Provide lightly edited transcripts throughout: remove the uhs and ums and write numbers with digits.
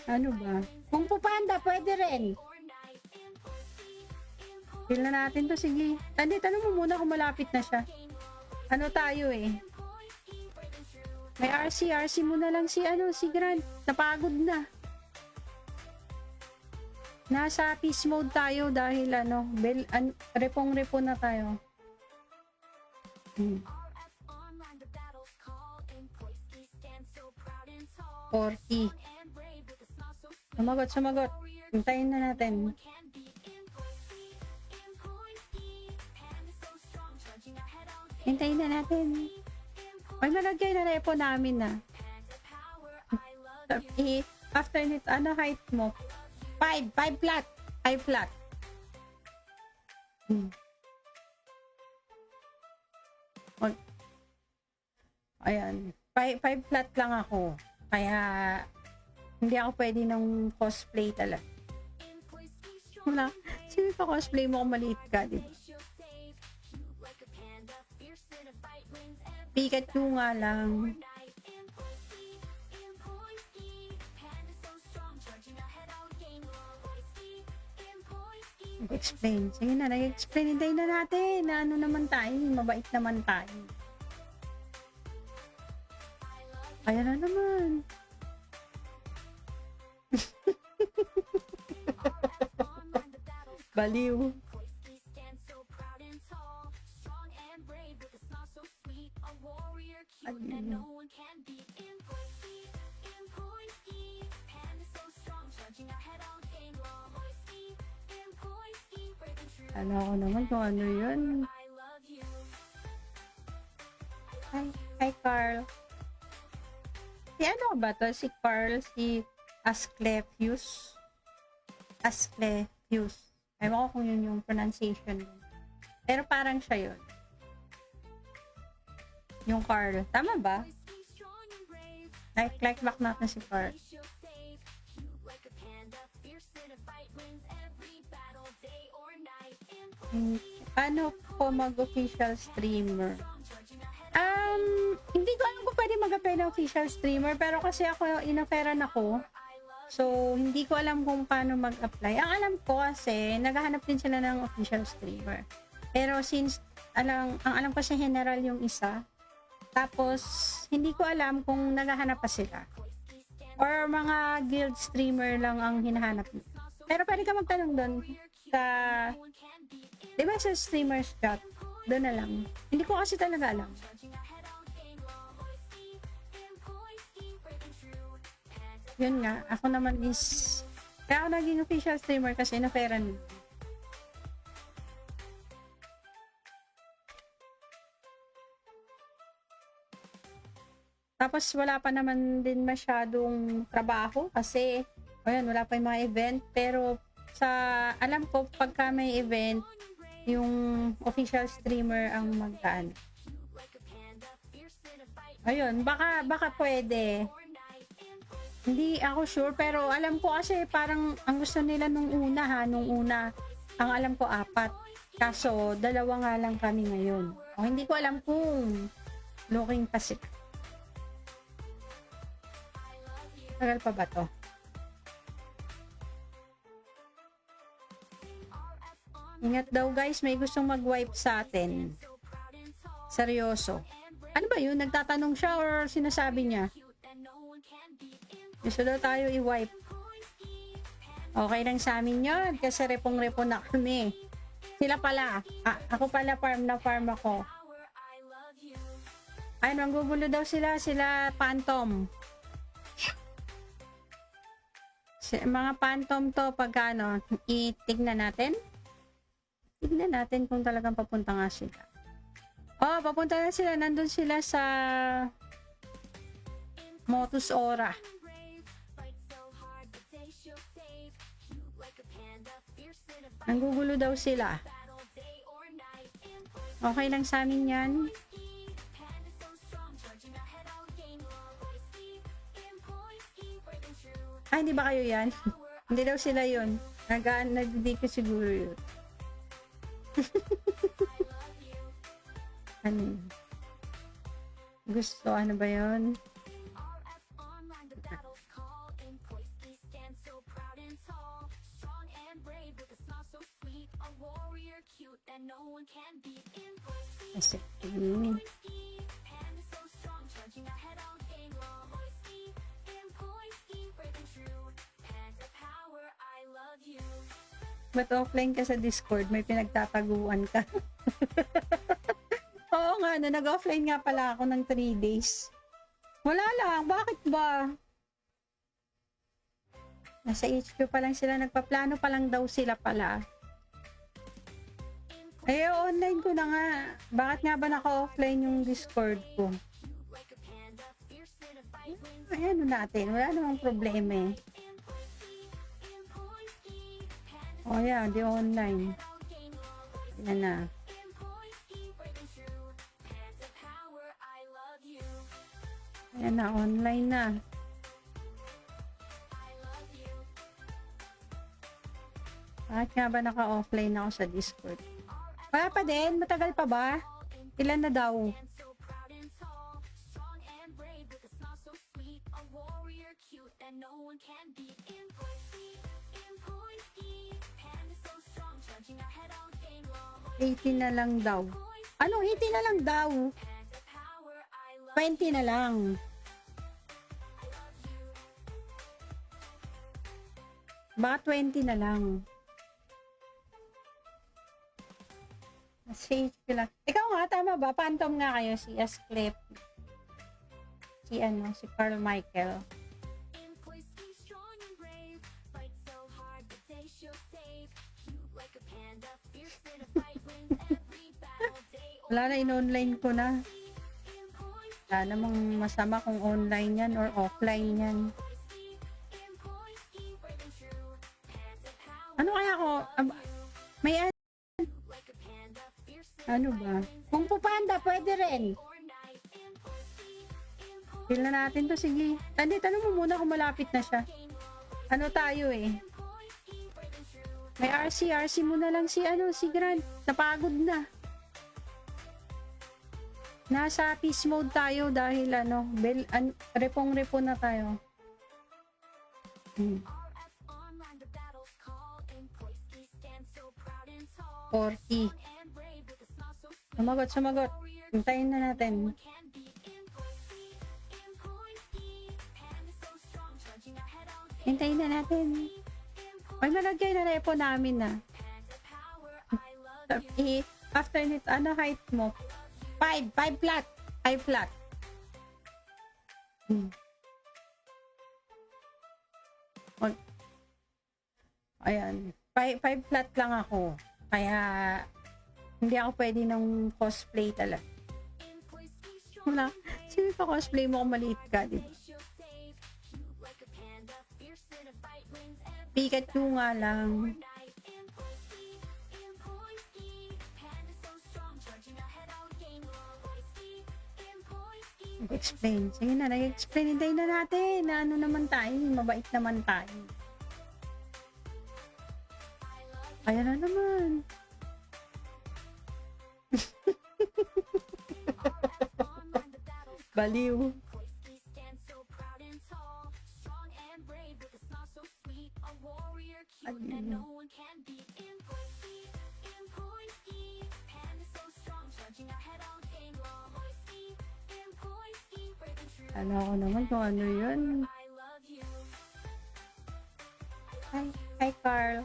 Ano ba? Kung Fu Panda, pwede rin. Feel na natin to, sige. Tanong mo muna kung malapit na siya. Ano tayo eh? May RC mo na lang si Grant. Napagod na. Nasa peace mode tayo dahil repong-repo na tayo. 40. Sumagot. Hintayin na natin. Ay, malagay na repo namin na. After nito, ano height mo? 5 flat. 5 flat. Ayan. 5 flat lang ako. Kaya, hindi ako pwede ng cosplay talaga. Wala. Sino pa cosplay mo kung maliit ka, di ba? Pikachu nga lang. Explain. Sige na, nag-explain. Hintayin na natin. Na ano naman tayo. Mabait naman tayo. Ayan na naman. Baliw. Ano ako naman kung ano yun. Hi Carl. Si ano ba to? Si Carl, si Asclepius. Ewan ko kung yun yung pronunciation. Pero parang siya yun. Yung Carl. Tama ba? Like back natin si Carl. Paano ko mag-official streamer? Hindi ko alam kung pwede mag-apply na official streamer, pero kasi ako, inoferan ako. So, hindi ko alam kung paano mag-apply. Ang alam ko kasi, naghahanap din sila ng official streamer. Pero since, ang alam ko sa general yung isa, tapos, hindi ko alam kung naghahanap pa sila. Or mga guild streamer lang ang hinahanap nila. Pero pwede ka magtanong doon sa, di ba sa streamers chat? Doon na lang. Hindi ko kasi talaga alam. Yun nga, ako naman is, kaya ako naging official streamer kasi na-fairan. Tapos wala pa naman din masyadong trabaho kasi, ayun, wala pa yung mga event. Pero sa, alam ko, pagka may event, yung official streamer ang magkaan. Ayun, baka pwede. Hindi ako sure, pero alam ko kasi parang ang gusto nila nung una, ang alam ko 4. Kaso, 2 nga lang kami ngayon. O, hindi ko alam kung looking pa sila. Tagal pa ba to? Ingat daw guys, may gustong mag-wipe sa atin. Seryoso. Ano ba yun? Nagtatanong siya or sinasabi niya? Gusto daw tayo i-wipe. Okay lang sa amin yun kasi repong-repo na kami. Sila pala. Ako pala farm ako. Ay, manggugulo daw sila Phantom. Mga Phantom to pagkano, itignan natin. Tignan natin kung talagang papunta nga sila. Oh, papunta na sila. Nandun sila sa Motus Aura. Nanggugulo daw sila. Okay lang sa amin yan. Ay, hindi ba kayo yan? Hindi daw sila yun. Nagdi ko siguro yun. Ano? Gusto, ano ba yun? Kasi, ba't offline ka sa Discord? May pinagtataguan ka. Oo nga, nag-offline nga pala ako ng 3 days. Wala lang, bakit ba? Nasa HQ pa lang sila, nagpaplano pa lang daw sila pala. Eh, online ko na nga. Bakit nga ba naka-offline yung Discord ko? Ay, ano natin? Wala namang problema eh. Oh yeah, di online. Yan na. Yan na, online na. Bakit nga ba naka-offline ako sa Discord? Wala pa din? Matagal pa ba? Ilan na daw? $18 na lang daw. Ano? 18 na lang daw. 20 na lang. Baka 20 na lang. Safe lang. Ikaw nga, tama ba? Phantom nga kayo, si Asclep. Si Carl Michael. Wala na, in-online ko na. Wala namang masama kung online yan or offline yan. Ano kaya ako? May ano ba? Kung pupanda, pwede rin. Feel na natin to, sige. Tanong mo muna kung malapit na siya. Ano tayo eh? May RC mo na lang si Grant. Napagod na. Nasa peace mode tayo dahil repong-repo na tayo. 40. Sumagot. Hintayin na natin. Hintayin na natin. May malagay na repo namin na. After nito, ano height mo? 5 flat. 5 flat. Ayan. 5 flat lang ako. Kaya, hindi ako pwede ng cosplay talaga. Wala. Sino pa cosplay mo kung maliit ka, diba? Pikachu nga lang. Nag-explain. Sige na, nag-explain. Hintayin na natin. Na ano naman tayo. Mabait naman tayo. Ayan na naman. Baliw. Ano ako naman kung ano yun. Hi Carl.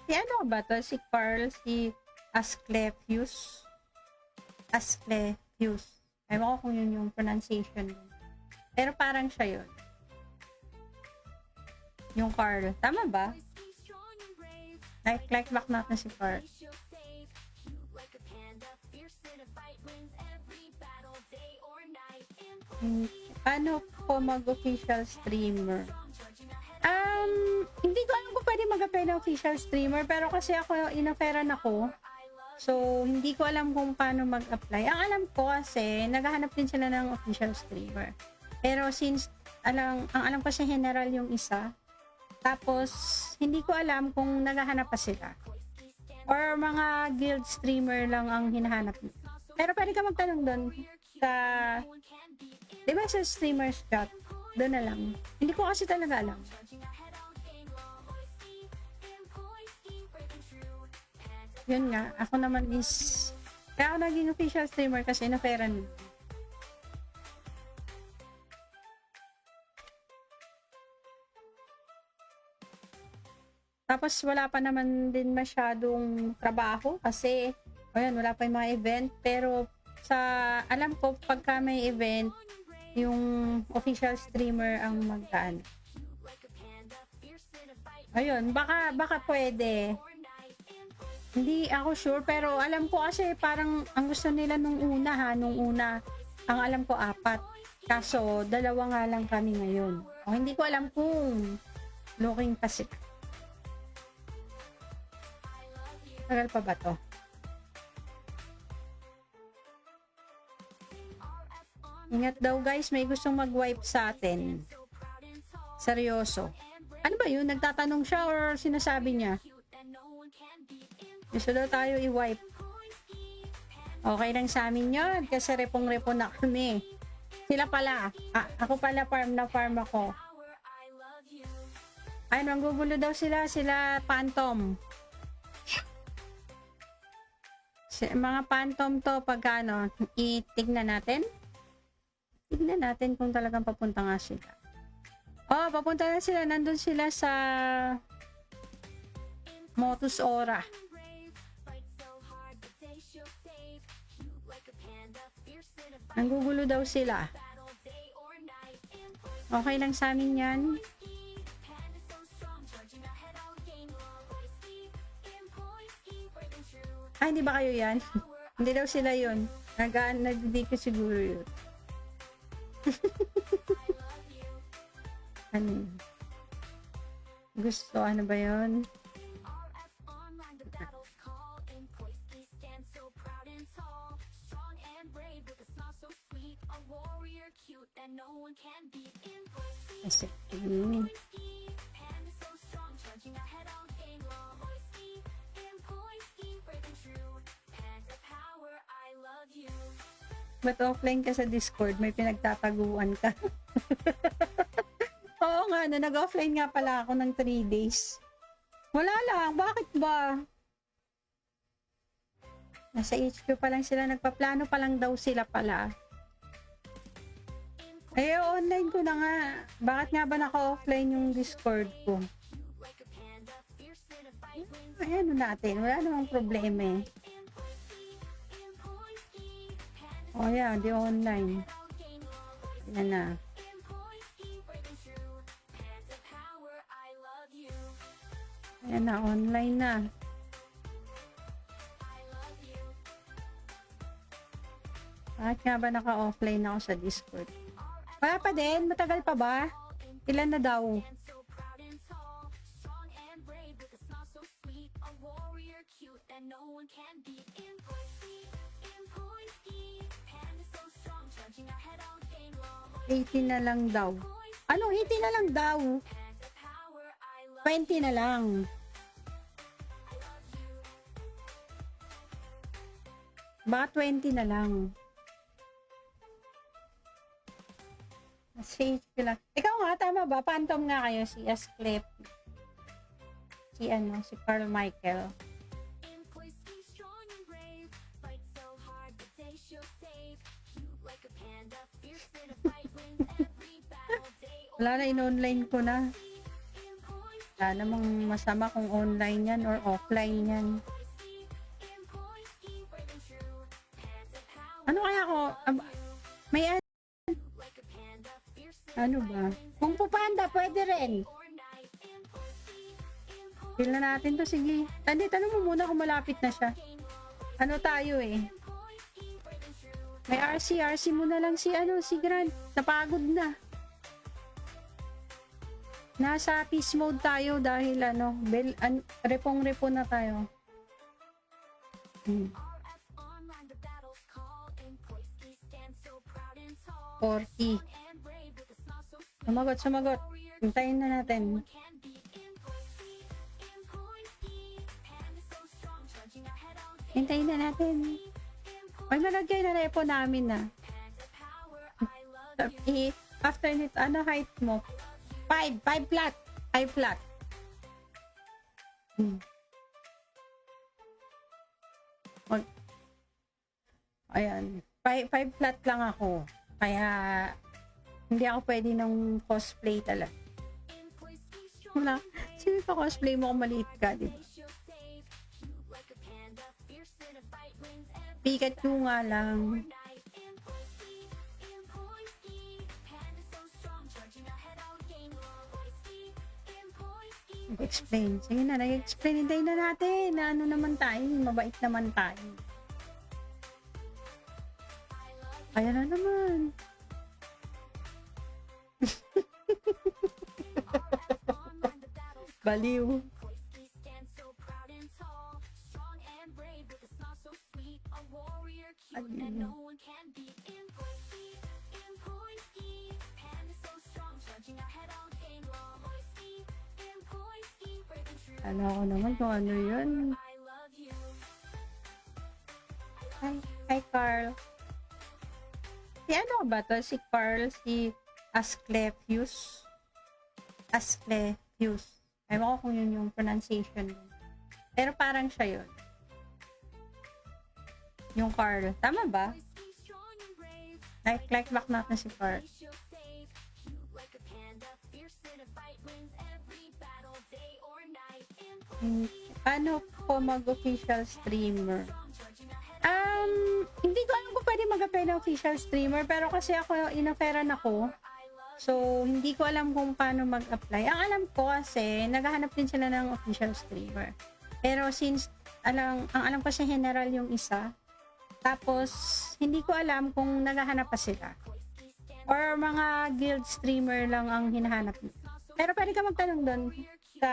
Si ano ba to? Si Carl, si Asclepius. Ewan ko kung yun yung pronunciation. Pero parang siya yun. Yung Carl. Tama ba? Like back natin si Carl. Paano ko mag-official streamer? Hindi ko alam kung pwede mag-apply na official streamer, pero kasi ako, inoferan ako. So, hindi ko alam kung paano mag-apply. Ang alam ko kasi, naghahanap din sila ng official streamer. Pero since, ang alam ko sa general yung isa, tapos, hindi ko alam kung naghahanap pa sila. Or mga guild streamer lang ang hinahanap nila. Pero pwede ka magtanong doon sa, di ba sa streamers chat? Doon na lang. Hindi ko kasi talaga alam. Yun nga, ako naman is, kaya ako naging official streamer kasi inoferan. Tapos wala pa naman din masyadong trabaho kasi ayan, wala pa yung mga event, pero sa alam ko pagka may event yung official streamer ang magkaan. Ayun, baka pwede. Hindi ako sure pero alam ko kasi parang ang gusto nila nung una ang alam ko 4. Kaso 2 nga lang kami ngayon. O hindi ko alam kung looking pa sila. Tagal pa ba to? Ingat daw guys, may gustong mag-wipe sa atin. Seryoso. Ano ba yun? Nagtatanong siya or sinasabi niya? Gusto daw tayo i-wipe. Okay lang sa amin yun kasi repong-repo na kami. Sila pala. Ako pala farm ako. Ay, manggugulo daw sila Phantom. Mga Phantom to pagkano, itignan natin. Tignan natin kung talagang papunta nga sila. Oh, papunta na sila. Nandun sila sa Motus Aura. Nanggugulo daw sila. Okay lang sa amin yan. Ay, hindi ba kayo yan? Hindi daw sila yun. Hindi ko siguro yun. Ano? Gusto, ano ba yun? Kasi, ba't offline ka sa Discord? May pinagtataguan ka. Oo nga, nag-offline nga pala ako ng 3 days. Wala lang, bakit ba? Nasa HQ pa lang sila, nagpaplano pa lang daw sila pala. Eh, online ko na nga. Bakit nga ba naka-offline yung Discord ko? Ay, ano natin, wala namang problema eh. Oh yeah, di online. Yan na. Yan na, online na. Bakit nga ba naka-offline ako sa Discord? Wala pa din, matagal pa ba? Ilan na daw? $18 na lang daw. Ano, 18 na lang daw? 20 na lang. Baka 20 na lang. Safe lang. Ikaw nga, tama ba? Phantom nga kayo, si Asclep. Si Carl Michael. Wala na, in-online ko na. Wala namang masama kung online yan or offline yan. Ano kaya ako? May ano ba? Kung pupanda, pwede rin. Feel na natin to, sige. Tanong mo muna kung malapit na siya. Ano tayo eh? May RC mo na lang si Grant. Napagod na. Nasa peace mode tayo dahil repong-repo na tayo. 40. Sumagot. Hintayin na natin. Hintayin na natin. Ay, malagay na repo namin na. After nito, ano height mo? 5 flat. 5 flat. Mag, ayan. 5 flat lang ako. Kaya, hindi ako pwede ng cosplay talaga. Wala. Sino pa cosplay mo kung maliit ka, di ba? Pikachu nga lang. Explain. Sige na, nag-explain. Hintayin na natin. Na ano naman tayo. Mabait naman tayo. Ayan na naman. Baliw. Ano ako naman kung ano yun. Hi Carl. Si ano ba to? Si Carl, si Asclepius. Asclepius. Ewan ko kung yun yung pronunciation. Pero parang siya yun. Yung Carl. Tama ba? Like back natin si Carl. Paano po mag-official streamer? Hindi ko alam kung pwede mag-apply na official streamer, pero kasi ako, inoferan ako. So, hindi ko alam kung paano mag-apply. Ang alam ko kasi, naghahanap din sila ng official streamer. Pero since, ang alam ko sa general yung isa, tapos, hindi ko alam kung naghahanap pa sila. Or mga guild streamer lang ang hinahanap nila. Pero pwede ka magtanong doon sa,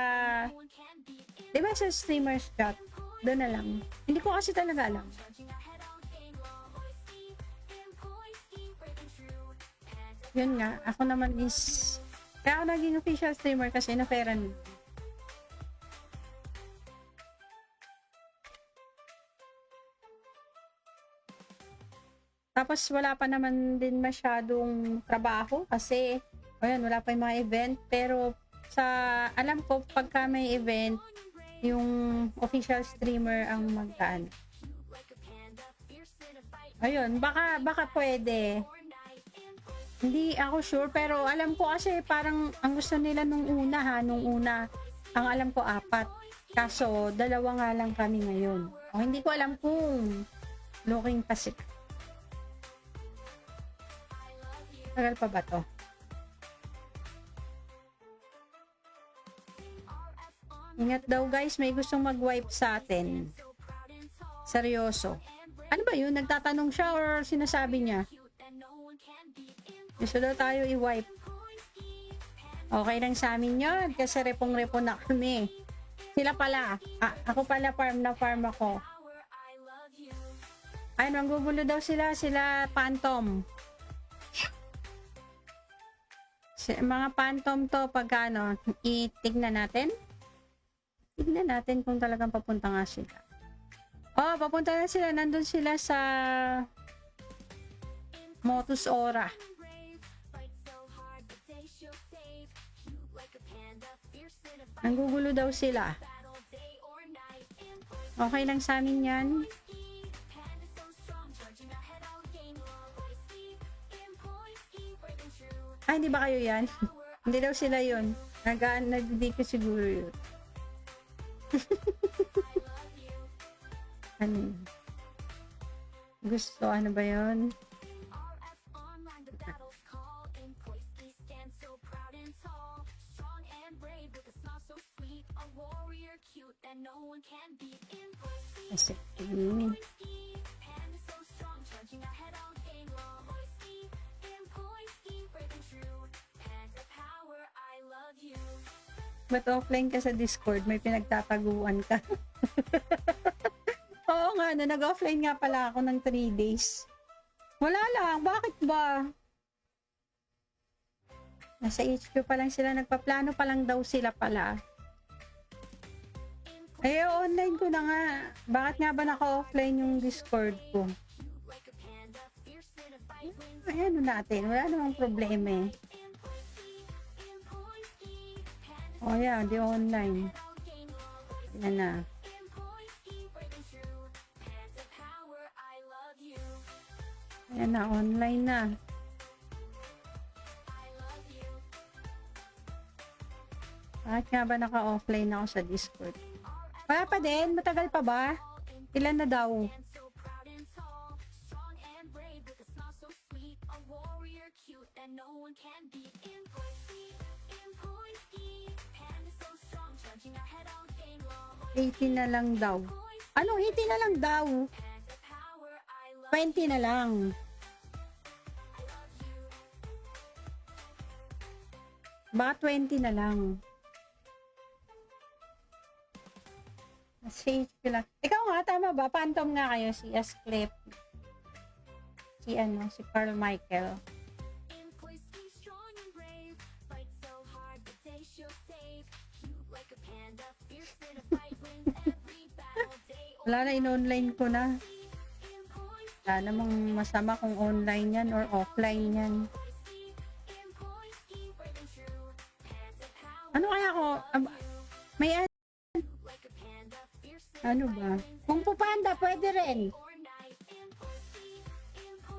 di ba sa streamers chat? Doon na lang. Hindi ko kasi talaga alam. Yun nga, ako naman is, kaya ako naging official streamer kasi na-fairan. Tapos wala pa naman din masyadong trabaho kasi, ayan, wala pa yung mga event. Pero sa, alam ko, pagka may event, yung official streamer ang magkaan. Ayun, baka pwede. Hindi ako sure, pero alam ko kasi parang ang gusto nila nung una, ang alam ko 4. Kaso, 2 nga lang kami ngayon. O, hindi ko alam kung looking pa sila. Tagal pa ba to? Ingat daw guys, may gustong mag-wipe sa atin. Seryoso. Ano ba yun? Nagtatanong siya or sinasabi niya? Gusto daw tayo i-wipe. Okay lang sa amin yun kasi repong-repo na kami. Sila pala. Ako pala farm ako. Ay, manggugulo daw sila Phantom. Mga Phantom to pagkano, itignan natin. Tignan natin kung talagang papunta nga sila. Oh, papunta na sila. Nandun sila sa Motus Aura. Nanggugulo daw sila. Okay lang sa amin yan. Ay, hindi ba kayo yan? Hindi daw sila yun. Nagdi ko siguro yun. Ano? Gusto, ano ba yun? Kasi, ba't offline ka sa Discord? May pinagtataguan ka. Oo nga, nag-offline nga pala ako ng 3 days. Wala lang, bakit ba? Nasa HQ pa lang sila, nagpaplano pa lang daw sila pala. Eh, online ko na nga. Bakit nga ba naka-offline yung Discord ko? Ay, ano natin? Wala namang problema eh. Oh yeah, di online. Yan na. Ayan na, online na. Bakit nga ba naka-offline ako sa Discord? Wala pa din? Matagal pa ba? Ilan na daw? $80 na lang daw. Ano? 80 na lang daw. 20 na lang. Baka 20 na lang. Safe lang. Ikaw nga, tama ba? Phantom nga kayo, si Asclep. Si Carl Michael. Wala na, in-online ko na. Wala namang masama kung online yan or offline yan. Ano kaya ako? May ano ba? Kung Pupanda, pwede rin.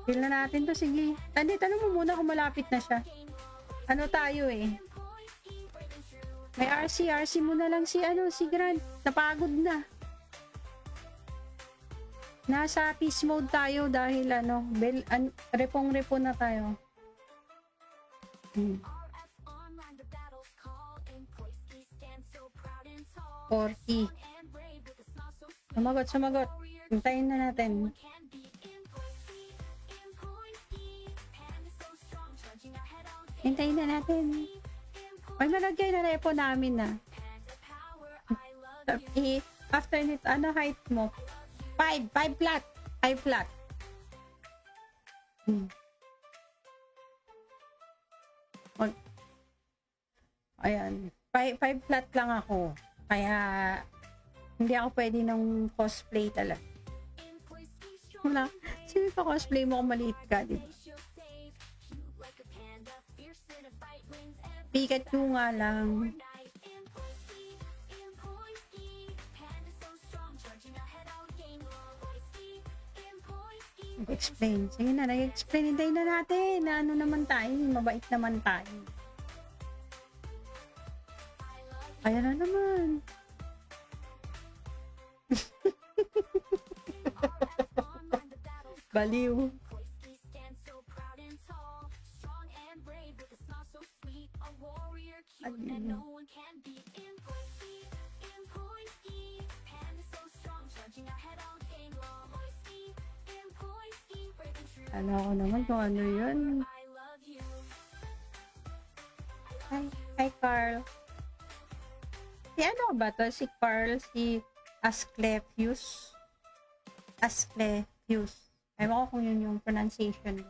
Feel na natin to, sige. Tanong mo muna kung malapit na siya. Ano tayo eh? May RC mo na lang si Grant. Napagod na. Nasa peace mode tayo dahil repong-repo na tayo. 40. Sumagot. Hintayin na natin. Hintayin na natin. May malagay na repo namin na. After nito, ano height mo? 5 flat. 5 flat. Ayan. 5 flat lang ako. Kaya, hindi ako pwede ng cosplay talaga. Wala. Sino pa cosplay mo kung maliit ka, diba? Pikachu nga lang. Nag-explain. Sige na, nag-explain. Hintayin na natin. Na ano naman tayo. Mabait naman tayo. Ayan na naman. Baliw. Ano ako naman kung ano yun. Hi Carl. Si ano ba to? Si Carl, si Asclepius. Ewan ko kung yun yung pronunciation.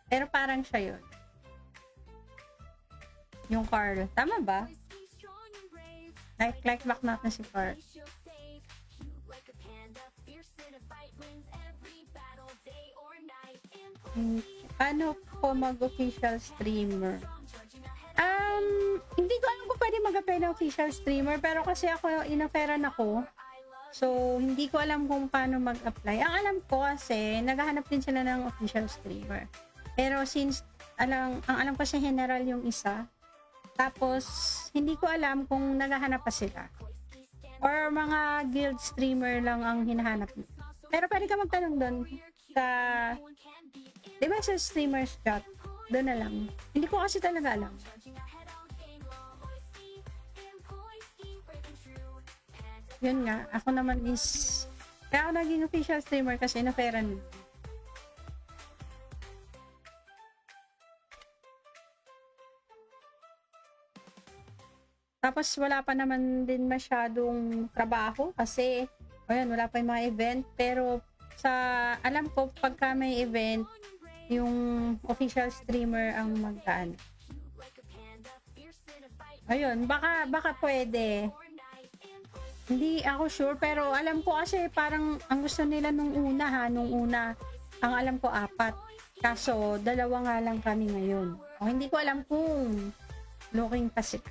Pero parang siya yun. Yung Carl. Tama ba? Like back natin si Carl. Paano po mag-official streamer? Hindi ko alam kung pwede mag-apply na official streamer, pero kasi ako, inoferan ako. So, hindi ko alam kung paano mag-apply. Ang alam ko kasi, naghahanap din sila ng official streamer. Pero since, ang alam ko sa general yung isa, tapos, hindi ko alam kung naghahanap pa sila. Or mga guild streamer lang ang hinahanap nila. Pero pwede ka magtanong doon sa, di ba sa streamers chat? Doon na lang. Hindi ko kasi talaga alam. Yun nga, ako naman is, kaya ako naging official streamer kasi inoferan. Tapos wala pa naman din masyadong trabaho kasi, ayun, wala pa yung mga event. Pero sa, alam ko, pagka may event, yung official streamer ang magdaan. Ayun, baka pwede. Hindi ako sure, pero alam ko kasi parang ang gusto nila nung una, ang alam ko 4. Kaso, 2 nga lang kami ngayon. O, hindi ko alam kung looking pa sila.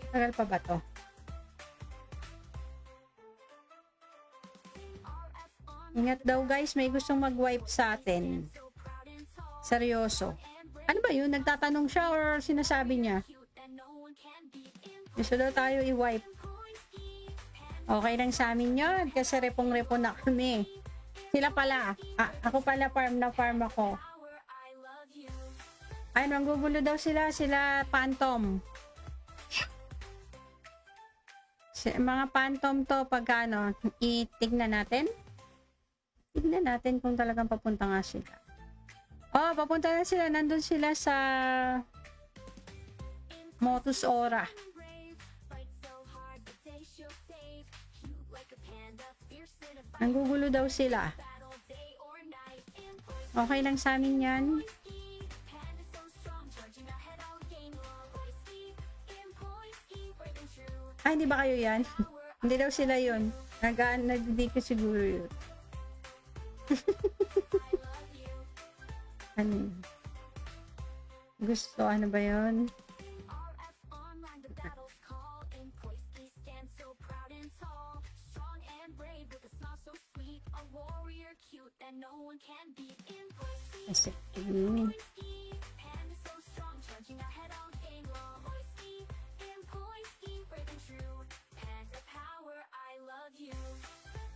Tagal pa ba to? Ingat daw guys, may gustong mag-wipe sa atin. Seryoso. Ano ba yun? Nagtatanong siya or sinasabi niya? Gusto daw tayo i-wipe. Okay lang sa amin yun kasi repong-repo na kami. Sila pala. Ako pala farm na farm ako. Ay, manggugulo daw sila. Sila Phantom. Mga Phantom to pagkano, itignan natin. Tignan natin kung talagang papunta nga sila. Oh, papunta na sila. Nandun sila sa Motus Aura. Nanggugulo daw sila. Okay lang sa amin yan. Ay, hindi ba kayo yan? Hindi daw sila yun. Hindi ko siguro yun. Ano? Gusto, ano ba yun? Kasi,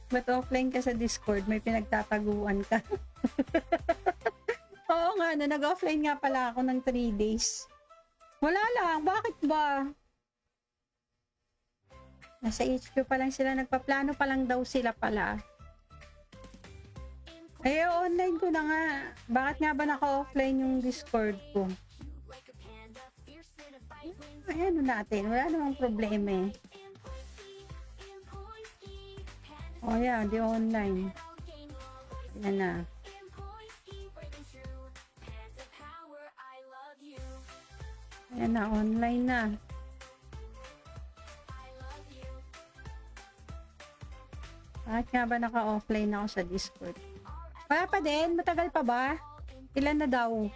ba't offline ka sa Discord? May pinagtataguan ka. Oo nga, nag-offline nga pala ako ng 3 days. Wala lang, bakit ba? Nasa HQ pa lang sila, nagpaplano pa lang daw sila pala. Eh, online ko na nga. Bakit nga ba naka-offline yung Discord ko? Ay, ano natin? Wala namang problema eh. Oh yeah, di online. Yan na. Yan na, online na. Bakit nga ba naka-offline ako sa Discord? Wala pa din? Matagal pa ba? Ilan na daw?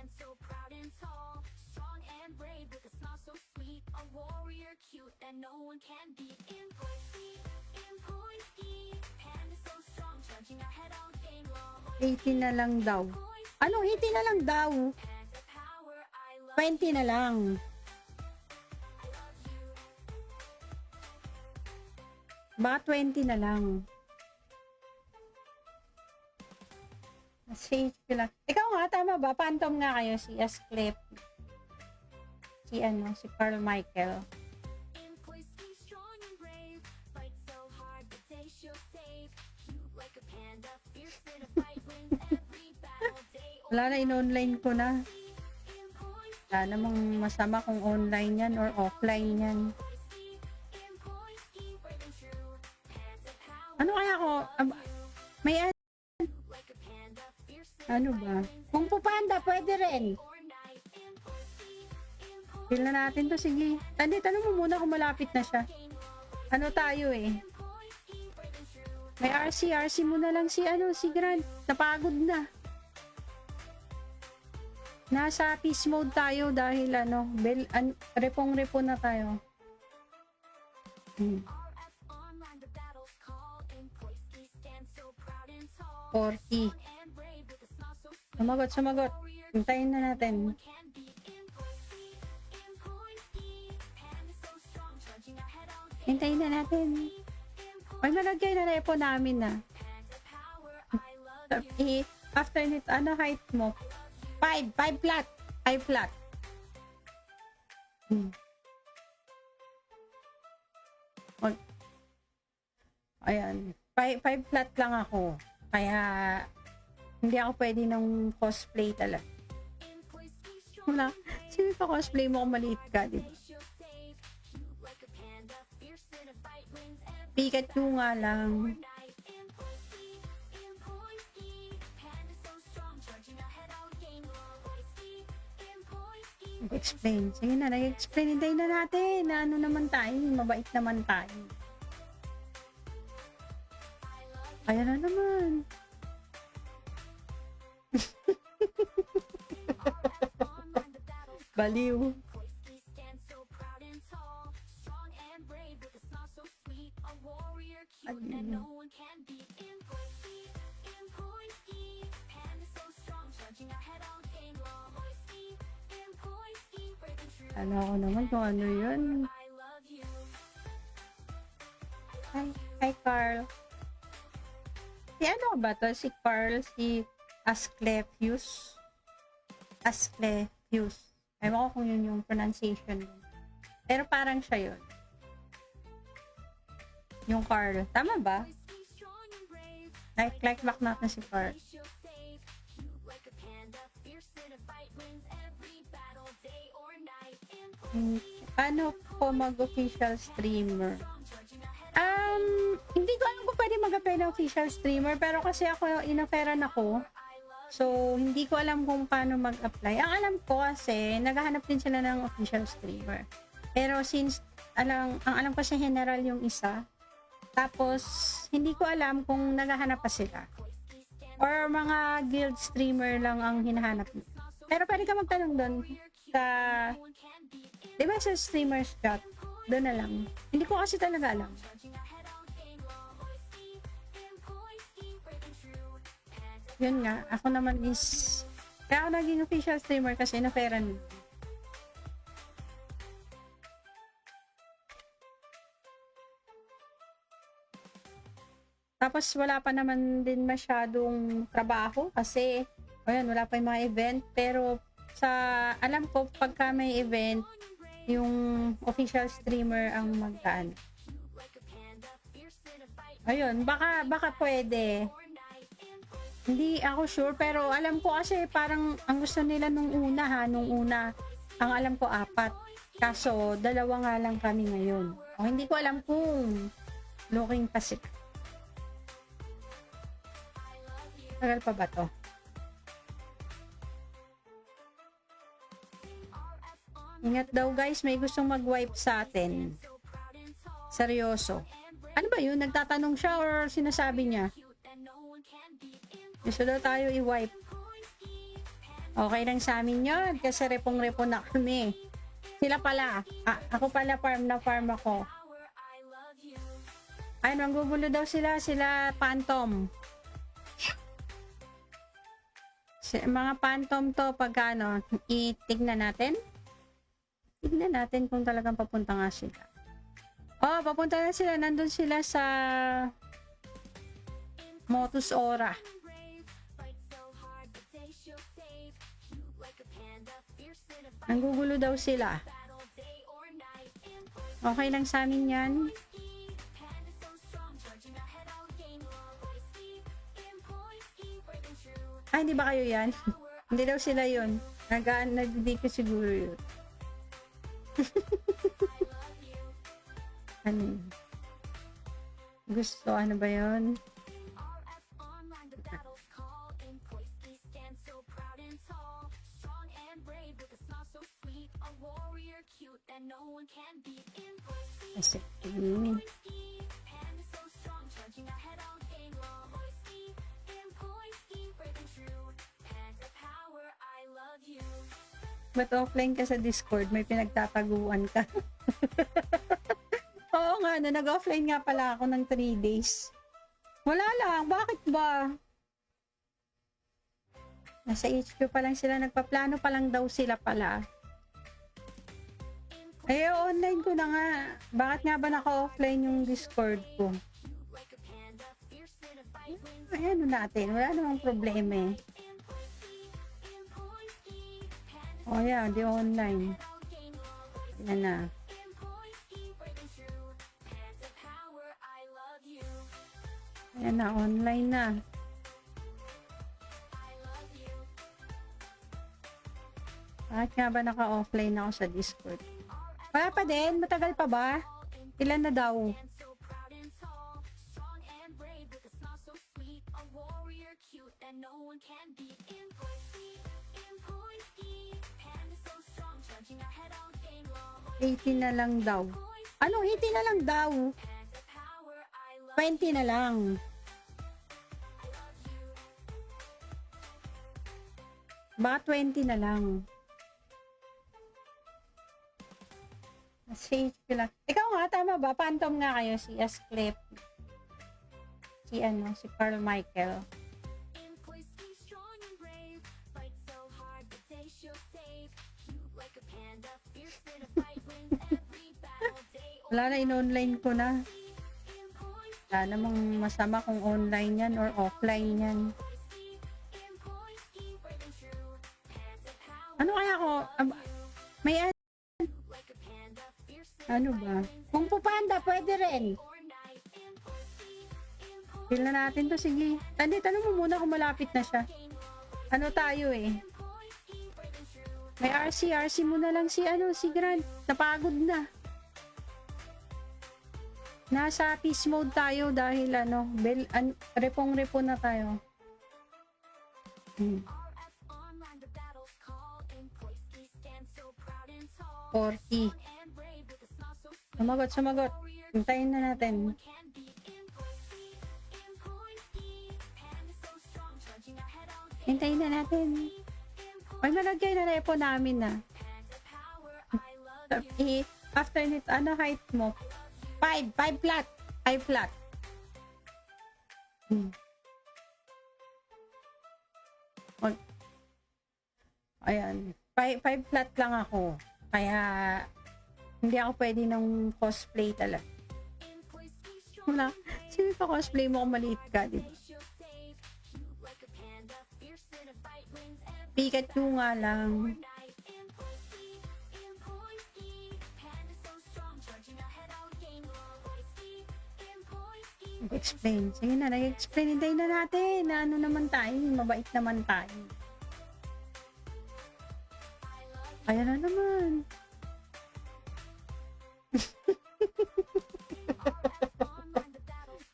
$18 na lang daw. Ano? 18 na lang daw. 20 na lang. Baka 20 na lang. Safe lang. Ikaw nga, tama ba? Phantom nga kayo, si Asclep. Si Carl Michael. Wala na, in-online ko na. Wala namang masama kung online yan or offline yan. Ano kaya ako? May ano ba? Kung pupanda, pwede rin. Feel na natin to, sige. Tanong mo muna kung malapit na siya. Ano tayo eh? May RC mo na lang si Grant. Napagod na. Nasa peace mode tayo dahil repong-repo na tayo. 40. Sumagot. Hintayin na natin. Hintayin na natin. Ay, malagay na repo namin na. After nito, ano height mo? 5 flat. 5 flat. Ayan. 5 flat lang ako. Kaya, hindi ako pwede ng cosplay talaga. Wala. Sino pa cosplay mo kung maliit ka, diba? Pikachu nga lang. Nag-explain. Sige na, nag-explain. Hintayin na natin. Na ano naman tayo. Mabait naman tayo. Ayan na naman. Baliw. Ano ko naman kung ano yun. Hi Carl. Si ano ba to? Si Carl, si Asclepius. Asclepius. Ewan ko kung yun yung pronunciation. Pero parang siya yun. Yung Carl. Tama ba? Like back natin si Carl. Paano po mag-official streamer? Hindi ko alam kung pwede mag-apply na official streamer, pero kasi ako, inoferan ako. So, hindi ko alam kung paano mag-apply. Ang alam ko kasi, naghahanap din sila ng official streamer. Pero since, ang alam ko sa general yung isa, tapos, hindi ko alam kung naghahanap pa sila. Or mga guild streamer lang ang hinahanap nila. Pero pwede ka magtanong doon sa, di ba sa streamers chat? Doon na lang. Hindi ko kasi talaga alam. Yun nga, ako naman is, kaya ako naging official streamer kasi na-fairan. Tapos wala pa naman din masyadong trabaho kasi, ayun, wala pa yung mga event. Pero sa, alam ko, pagka may event, yung official streamer ang magkaan. Ayun, baka pwede. Hindi ako sure, pero alam ko kasi parang ang gusto nila nung una, ang alam ko 4. Kaso, 2 nga lang kami ngayon. O, hindi ko alam kung looking pa sila. Tagal pa ba to? Ingat daw guys, may gustong mag-wipe sa atin. Seryoso. Ano ba yun? Nagtatanong siya or sinasabi niya? Gusto daw tayo i-wipe. Okay lang sa amin yun kasi repong-repo na kami. Sila pala. Ako pala farm ako. Ay, manggugulo daw sila Phantom. Mga Phantom to pagkano, itignan natin. Tignan natin kung talagang papunta nga sila. Oh, papunta na sila. Nandun sila sa Motus Aura. Nanggugulo daw sila. Okay lang sa amin yan. Ay, hindi ba kayo yan? Hindi daw sila yun. Hindi ko siguro yun. Ano? Gusto, ano ba yun? Ba't offline ka sa Discord? May pinagtataguan ka. Oo nga, nag-offline nga pala ako ng 3 days. Wala lang, bakit ba? Nasa HQ pa lang sila, nagpaplano pa lang daw sila pala. Eh, online ko na nga. Bakit nga ba naka-offline yung Discord ko? Ay, ano natin? Wala namang problema eh. Oh yeah, di online. Yan na. Yan na, online na. Bakit nga ba naka-offline ako sa Discord? Wala pa din? Matagal pa ba? Ilan na daw? $18 na lang daw. Ano? 18 na lang daw? 20 na lang. Baka 20 na lang. Safe lang. Ikaw nga, tama ba? Phantom nga kayo, si Asclep. Si Carl Michael. Wala na, in-online ko na. Wala namang masama kung online yan or offline yan. Ano kaya ako? May ano ba? Kung Pupanda, pwede rin. Feel na natin to, sige. Tanong mo muna kung malapit na siya. Ano tayo eh? May RC muna lang si Grant. Napagod na. Nasa peace mode tayo dahil repong-repo na tayo. 40. Sumagot. Hintayin na natin. Ay, malagay na repo namin na. After nito, ano height mo? 5 flat. Ayan. 5 flat lang ako. Kaya, hindi ako pwede ng cosplay talaga. Wala. Sino pa cosplay mo kung maliit ka, di ba? Pikachu nga lang. Explain. Sige na, nag-explain. Hintayin na natin. Na ano naman tayo. Mabait naman tayo. Ayan na naman.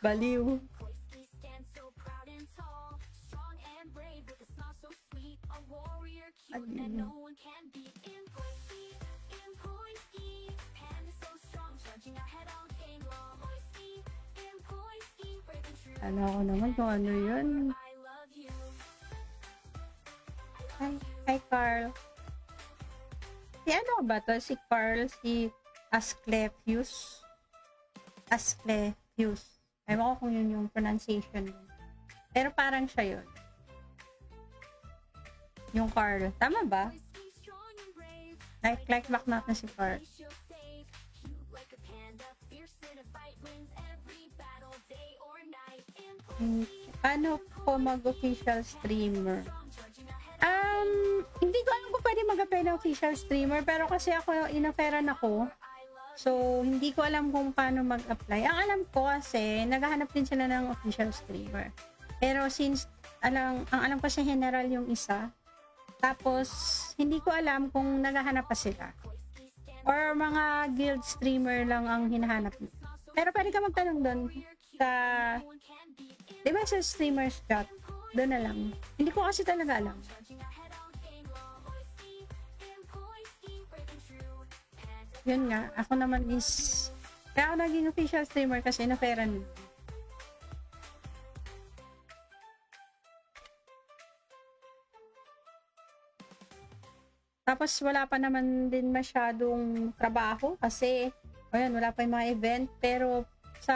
Baliw. Ano ako naman kung ano yun. Hi Carl. Si ano ba to? Si Carl, si Asclepius. Ewan ko kung yun yung pronunciation. Pero parang siya yun. Yung Carl. Tama ba? Like back natin si Carl. Paano ko mag-official streamer? Hindi ko alam kung pwede mag-apply na official streamer, pero kasi ako, inoferan ako. So, hindi ko alam kung paano mag-apply. Ang alam ko kasi, naghahanap din sila ng official streamer. Pero since, ang alam ko sa general yung isa, tapos, hindi ko alam kung naghahanap pa sila. Or mga guild streamer lang ang hinahanap nila. Pero pwede ka magtanong doon sa, di ba sa streamers chat? Doon na lang. Hindi ko kasi talaga alam. Yun nga, ako naman is, kaya ako naging official streamer kasi inoferan. Tapos wala pa naman din masyadong trabaho kasi, ayun, wala pa yung mga event. Pero sa,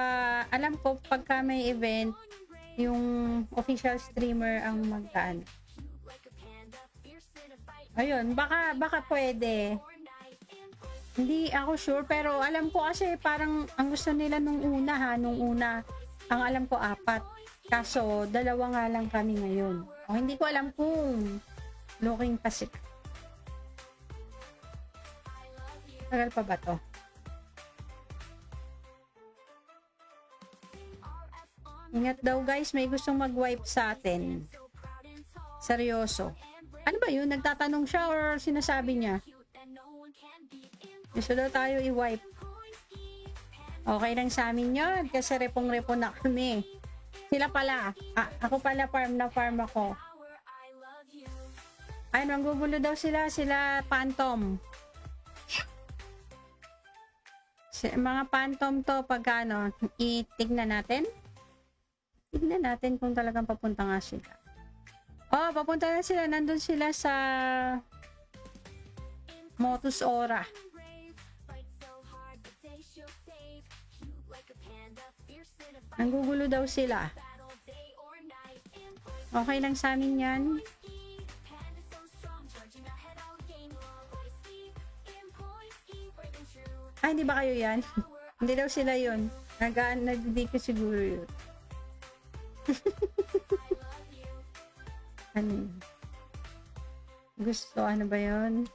alam ko, pagka may event, yung official streamer ang magkaan. Ayun, baka pwede. Hindi ako sure, pero alam ko kasi parang ang gusto nila nung una, ang alam ko 4. Kaso, 2 nga lang kami ngayon. O, hindi ko alam kung looking pa sila. Tagal pa ba to? Ingat daw guys, may gustong mag-wipe sa atin. Seryoso. Ano ba yun? Nagtatanong siya or sinasabi niya? Gusto daw tayo i-wipe. Okay lang sa amin yun kasi repong-repo na kami. Sila pala. Ako pala farm ako. Ay, manggugulo daw sila Phantom. Mga Phantom to pagkano, itignan natin. Tignan natin kung talagang papunta nga sila. Oh, papunta na sila. Nandun sila sa Motus Aura. Nanggugulo daw sila. Okay lang sa amin yan. Hindi ba kayo yan? Hindi daw sila yun. Hindi ko siguro yun. Ano yun? Gusto, ano ba yun?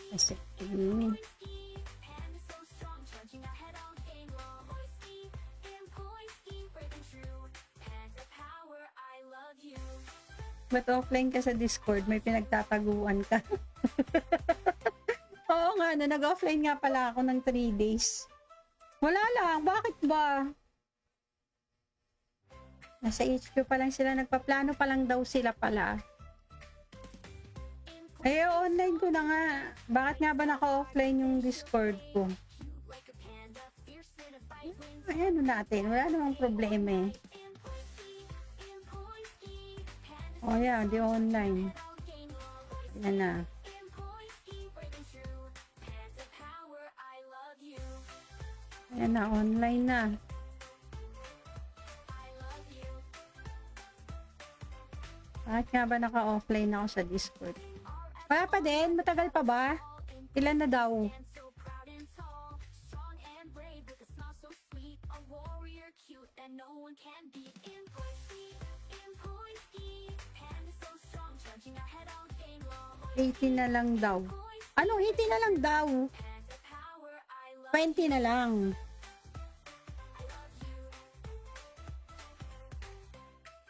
Kasi, ba't offline ka sa Discord? May pinagtataguan ka. Oo nga, nag-offline nga pala ako ng 3 days. Wala lang, bakit ba? Nasa HQ pa lang sila, nagpaplano pa lang daw sila pala. Online ko na nga. Bakit nga ba naka-offline yung Discord ko? Ano natin, wala namang problema eh. Di online. Yan na. Ayan na, online na. Bakit nga ba naka-offline ako sa Discord? Wala pa din? Matagal pa ba? Ilan na daw? $18 na lang daw. Ano? 18 na lang daw? 20 na lang.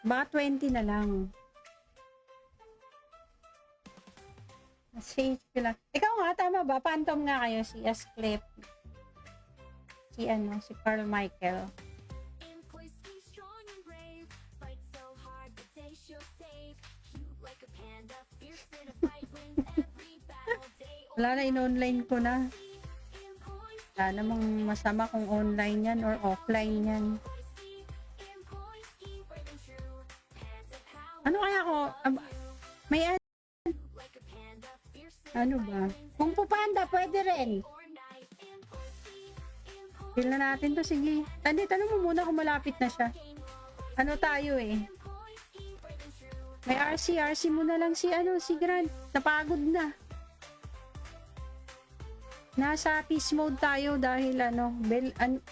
Baka 20 na lang. Safe lang. Ikaw nga, tama ba? Phantom nga kayo, si Asclep. Si Carl Michael. Wala na, in-online ko na. Wala namang masama kung online yan or offline yan. Ano kaya ako? May ano ba? Kung Pupanda, pwede rin. Feel na natin to, sige. Tanong mo muna kung malapit na siya. Ano tayo eh? May RC mo na lang si Grant. Napagod na. Nasa peace mode tayo dahil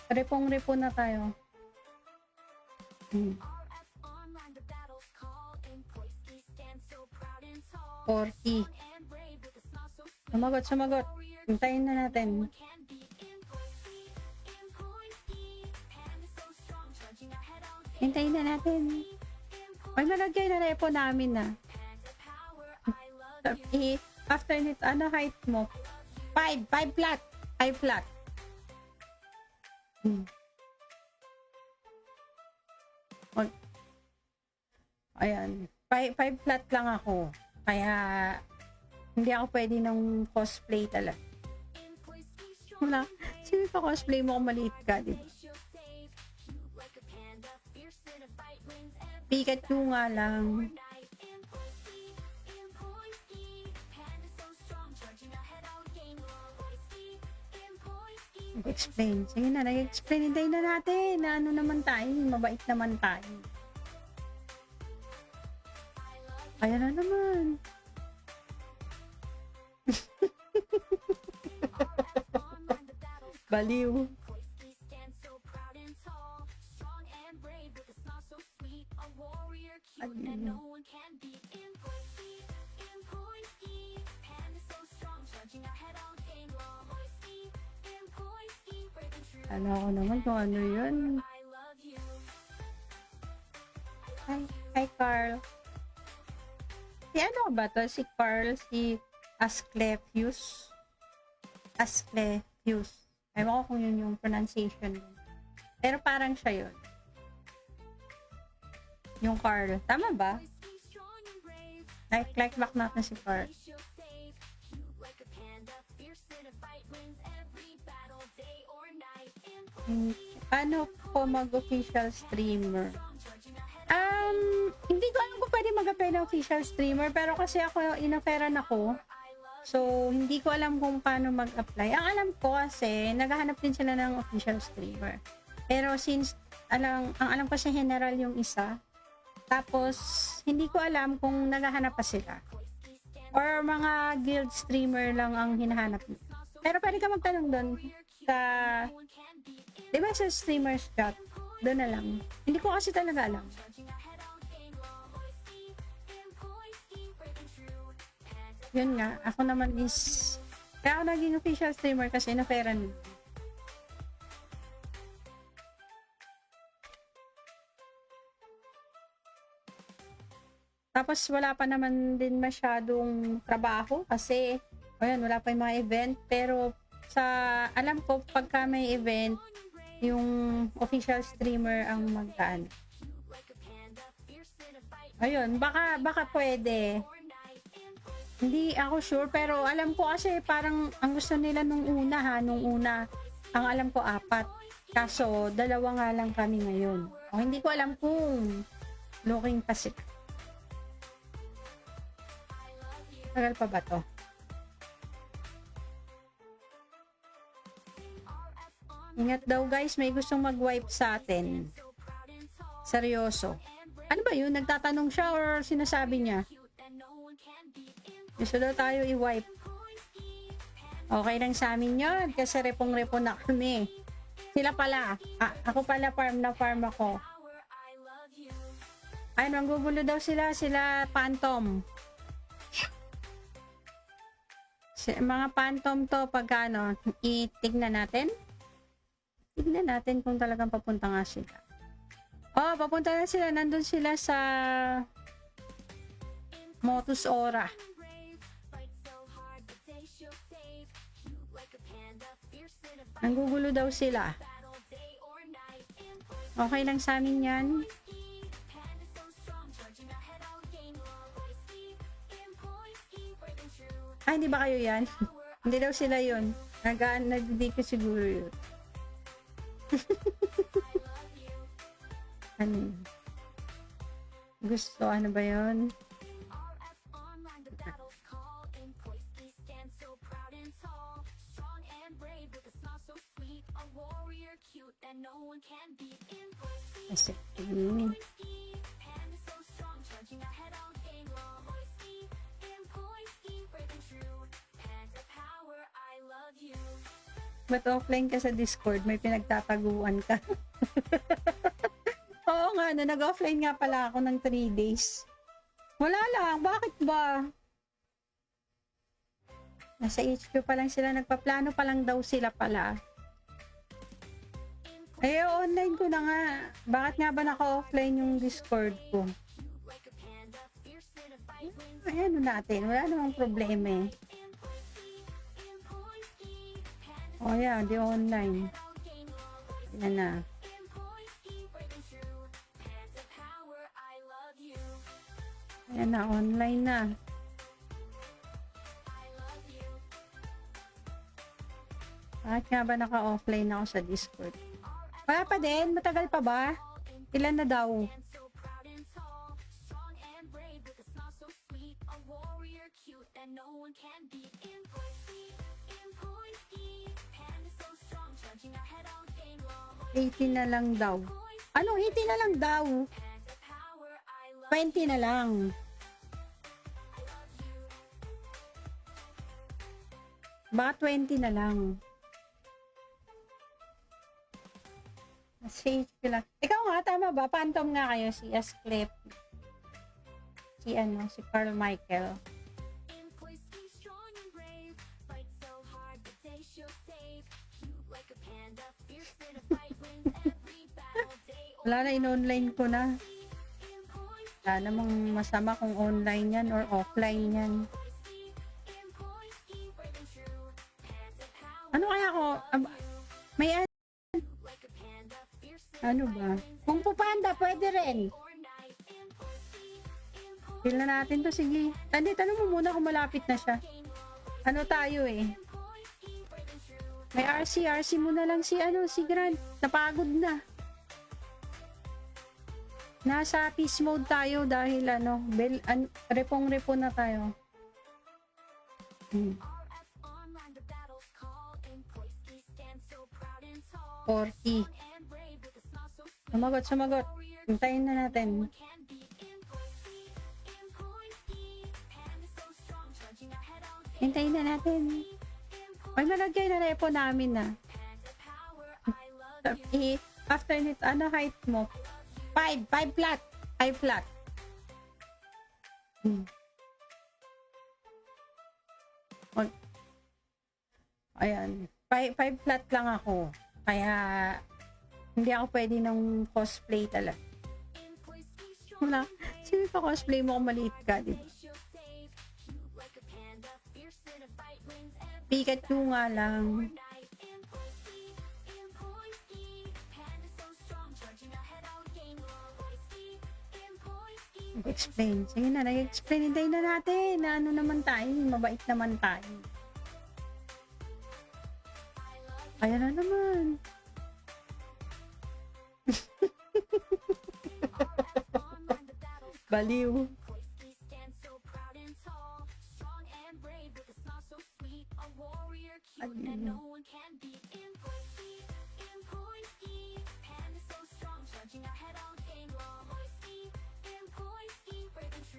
repong-repo na tayo. 40. Sumagot. Hintayin na natin. Hintayin na natin. May malagay na repo namin na. After nito, height mo? 5 flat. 5 flat. Ayan. 5 flat lang ako. Kaya, hindi ako pwede ng cosplay talaga. Wala. Sino pa cosplay mo kung maliit ka, diba? Pikachu nga lang. Nag-explain. Sige na, nag-explain. Hintayin na natin. Na ano naman tayo. Mabait naman tayo. Ayan na naman. Baliw. Ano ako naman kung ano yun. Hi Carl. Si ano ba to? Si Carl, si Asclepius. Ewan ko kung yun yung pronunciation. Pero parang siya yun. Yung Carl. Tama ba? Like back natin si Carl. Paano ko mag-official streamer? Hindi ko alam kung pwede mag-apply na official streamer, pero kasi ako, inoferan ako. So, hindi ko alam kung paano mag-apply. Ang alam ko kasi, naghahanap din sila ng official streamer. Pero since ang alam ko sa general yung isa. Tapos, hindi ko alam kung naghahanap pa sila. Or mga guild streamer lang ang hinahanap nila. Pero pwede ka magtanong doon sa, di ba sa streamers chat? Doon na lang. Hindi ko kasi talaga alam. Yun nga, ako naman is, kaya ako naging official streamer kasi na-fairan. Tapos wala pa naman din masyadong trabaho kasi, ayun, wala pa yung mga event. Pero sa, alam ko, pagka may event, yung official streamer ang magkaan. Ayun, baka pwede. Hindi ako sure, pero alam ko kasi parang ang gusto nila nung una, ang alam ko 4. Kaso, 2 nga lang kami ngayon. O, hindi ko alam kung looking pa sila. Tagal pa ba to? Ingat daw guys, may gustong mag-wipe sa atin. Seryoso. Ano ba yun? Nagtatanong siya or sinasabi niya? Gusto daw tayo i-wipe. Okay lang sa amin yun kasi repong-repo na kami. Sila pala. Ako pala farm ako. Ay, manggugulo daw sila Phantom. Mga Phantom to pagkano, itignan natin. Tignan natin kung talagang papunta nga sila. Oh, papunta na sila. Nandun sila sa Motus Aura. Nanggugulo daw sila. Okay lang sa amin yan. Ay, hindi ba kayo yan? Hindi daw sila yun. Hindi ko siguro yun. Ano? Gusto, ano ba yun? Kasi, ba't offline ka sa Discord? May pinagtataguan ka. Oo nga, nag-offline nga pala ako ng 3 days. Wala lang, bakit ba? Nasa HQ pa lang sila, nagpaplano pa lang daw sila pala. Eh, online ko na nga. Bakit nga ba naka-offline yung Discord ko? Ay, ano natin? Wala namang problema eh. Oh yeah, di online. Yan na. Yan na, online na. Bakit nga ba naka-offline ako sa Discord? Wala pa din? Matagal pa ba? Ilan na daw? $18 na lang daw. Ano? 18 na lang daw? 20 na lang. Baka 20 na lang. Safe lang. Ikaw nga, tama ba? Phantom nga kayo, si Asclep. Si Carl Michael. Wala na, in-online ko na. Wala namang masama kung online yan or offline yan. Ano kaya ako? May ano ba? Kung pupanda, pwede rin. Feel na natin to, sige. Tanong mo muna kung malapit na siya. Ano tayo eh? May RC mo na lang si Grant. Napagod na. Nasa peace mode tayo dahil repong-repo na tayo. 40. Sumagot. Hintayin na natin. Hintayin na natin. May manood kayo na repo namin na. After nito, ano height mo? 5 flat. 5 flat. Ayan. 5 flat lang ako. Kaya, hindi ako pwede ng cosplay talaga. Wala. Sino pa cosplay mo kung maliit ka, di ba? Pikachu nga lang. Explain. Sige na, nag-explain. Hintayin na natin. Na ano naman tayo. Mabait naman tayo. Ayan na naman. Baliw.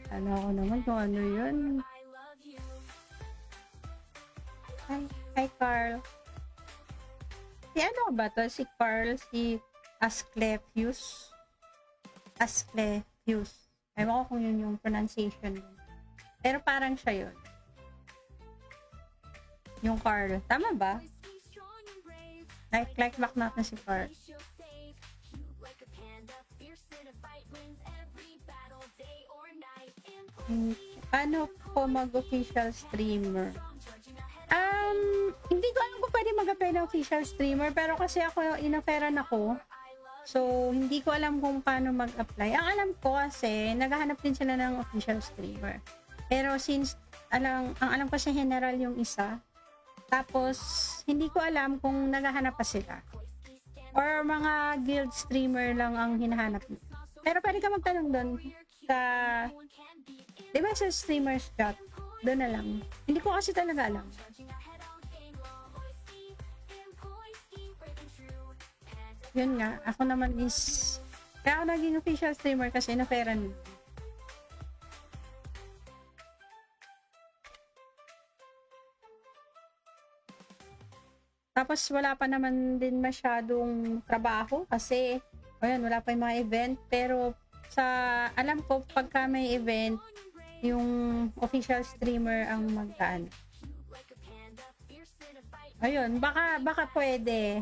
Ano ako naman kung ano yun. Hi Carl. Si ano ba to? Si Carl, si Asclepius. Ewan ko kung yun yung pronunciation. Pero parang siya yun. Yung Carl. Tama ba? Like back natin si Carl. Paano po mag-official streamer? Hindi ko alam kung pwede mag-apply na official streamer, pero kasi ako, inoferan ako. So, hindi ko alam kung paano mag-apply. Ang alam ko kasi, naghahanap din sila ng official streamer. Pero since, ang alam ko sa general yung isa, tapos, hindi ko alam kung naghahanap pa sila. Or mga guild streamer lang ang hinahanap nila. Pero pwede ka magtanong doon sa, di ba sa streamers chat? Doon na lang. Hindi ko kasi talaga alam. Yun nga, ako naman is, kaya ako naging official streamer kasi na-fairan. Tapos wala pa naman din masyadong trabaho kasi, ayun, wala pa yung mga event. Pero sa, alam ko, pagka may event, yung official streamer ang magkaan. Ayun, baka pwede.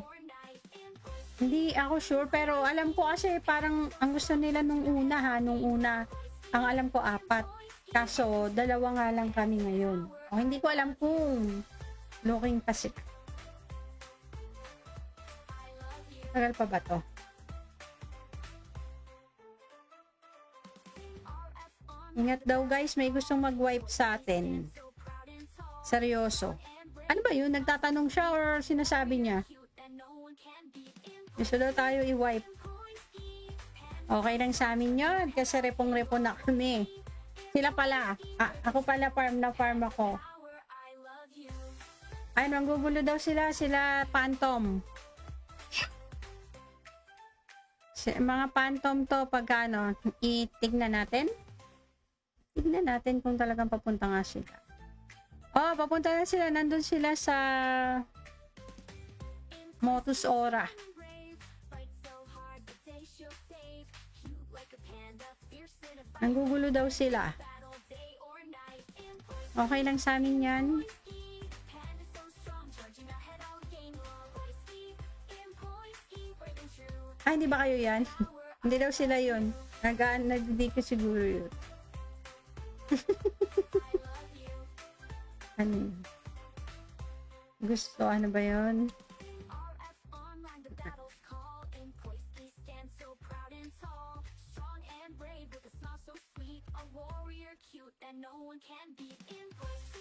Hindi ako sure, pero alam ko kasi parang ang gusto nila nung una, ang alam ko 4. Kaso, 2 nga lang kami ngayon. O, hindi ko alam kung looking pa sila. Tagal pa ba to? Ingat daw guys, may gustong mag-wipe sa atin. Seryoso. Ano ba yun? Nagtatanong siya or sinasabi niya? Gusto daw tayo i-wipe. Okay lang sa amin yun kasi repong-repo na kami. Sila pala. Ako pala farm ako. Ay, manggugulo daw sila Phantom. Mga Phantom to pagkano, itignan natin. Tignan natin kung talagang papunta nga sila. Oh, papunta na sila. Nandun sila sa Motus Aura. Nanggugulo daw sila. Okay lang sa amin yan. Ay, hindi ba kayo yan? Hindi daw sila yun. Nagdi ko siguro yun. Ano? Gusto, ano ba yun?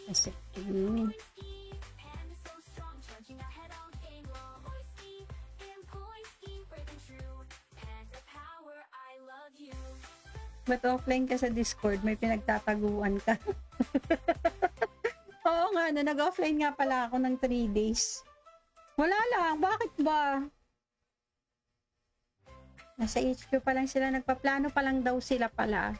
Kasi, ba't offline ka sa Discord? May pinagtataguan ka. Oo nga, nag-offline nga pala ako ng 3 days. Wala lang, bakit ba? Nasa HQ pa lang sila, nagpaplano pa lang daw sila pala.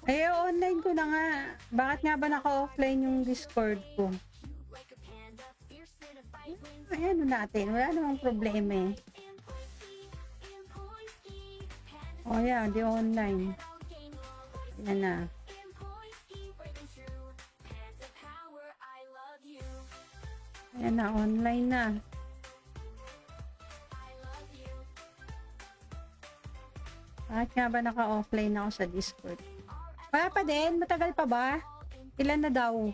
Eh, online ko na nga. Bakit nga ba naka-offline yung Discord ko? Ay, ano natin? Wala namang problema eh. Oh yeah, di online. Yan na. Yan na, online na. Bakit nga ba naka-offline ako sa Discord? Wala pa din? Matagal pa ba? Ilan na daw?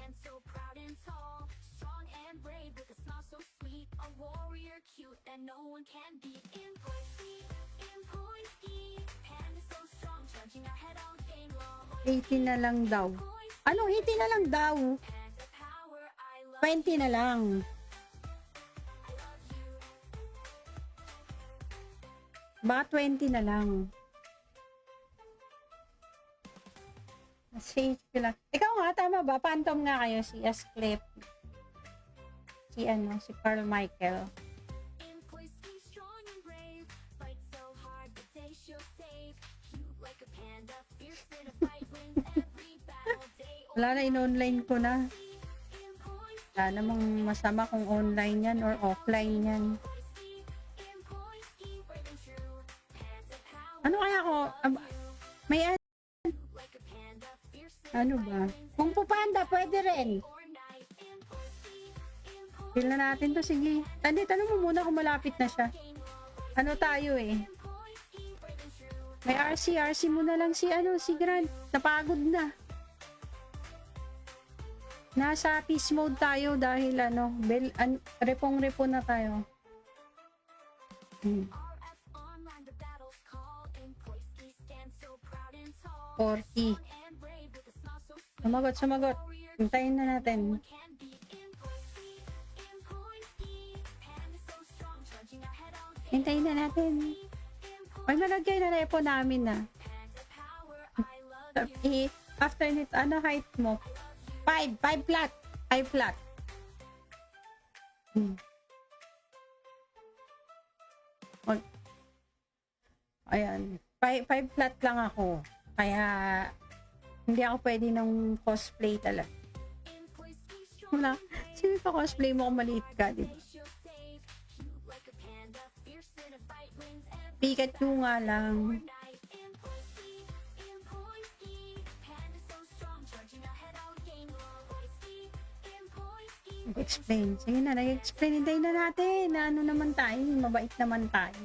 $18 na lang daw. Ano? 18 na lang daw. 20 na lang. Baka 20 na lang. Safe lang. Ikaw nga, tama ba? Phantom nga kayo, si Asclep. Si ano, si Carl Michael. Wala na, in-online ko na. Wala namang masama kung online yan or offline yan. Ano kaya ako? May ano ba? Kung Pupanda, pwede rin. Feel na natin to, sige. Tanong mo muna kung malapit na siya. Ano tayo eh? May RC mo na lang si ano, si Grant. Napagod na. Nasa peace mode tayo dahil ano, repong-repo na tayo. 40. Sumagot. Hintayin na natin. Hintayin na natin. May malagay na repo namin na. After nito, ano height mo? 5 flat. 5 flat. Ayan. 5 flat lang ako. Kaya, hindi ako pwede ng cosplay talaga. Wala. Sino pa cosplay mo kung maliit ka, di ba? Pikachu nga lang. Nag-explain. Sige na, nag-explain. Hintayin na natin. Na ano naman tayo. Mabait naman tayo.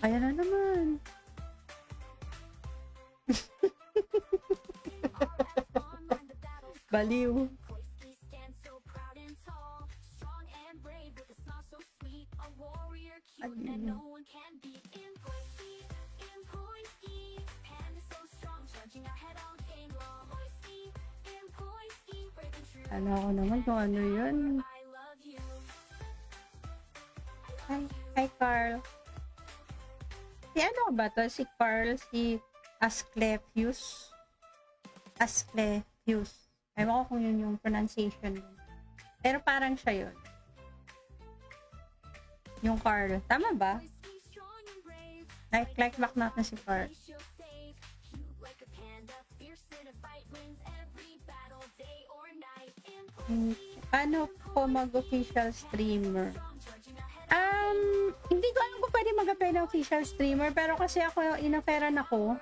Ayan na naman. Baliw. Ano ako naman kung ano yun. Hi Carl. Si ano ba to? Si Carl, si Asclepius. Asclepius. Ewan ko kung yun yung pronunciation. Pero parang siya yun. Yung Carl. Tama ba? Like back natin si Carl. Paano ko mag-official streamer? Hindi ko alam kung pwede mag-apply na official streamer, pero kasi ako, inoferan ako.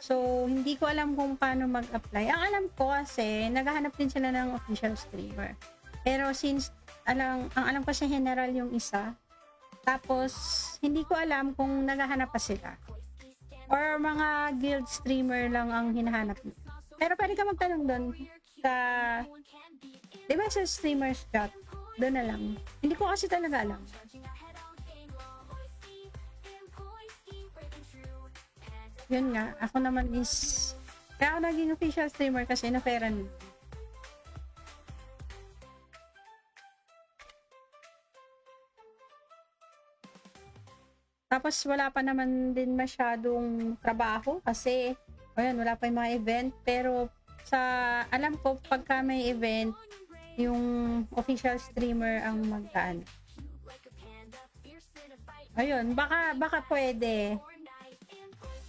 So, hindi ko alam kung paano mag-apply. Ang alam ko kasi, naghahanap din sila ng official streamer. Pero since, ang alam ko sa general yung isa, tapos, hindi ko alam kung naghahanap pa sila. Or mga guild streamer lang ang hinahanap nila. Pero pwede ka magtanong doon sa, di ba sa streamers chat? Doon na lang. Hindi ko kasi talaga alam. Yun nga, ako naman is, kaya ako naging official streamer kasi na-fairan. Tapos wala pa naman din masyadong trabaho kasi, ayun, wala pa yung mga event. Pero sa, alam ko, pagka may event, yung official streamer ang magkaan. Ayun, baka pwede.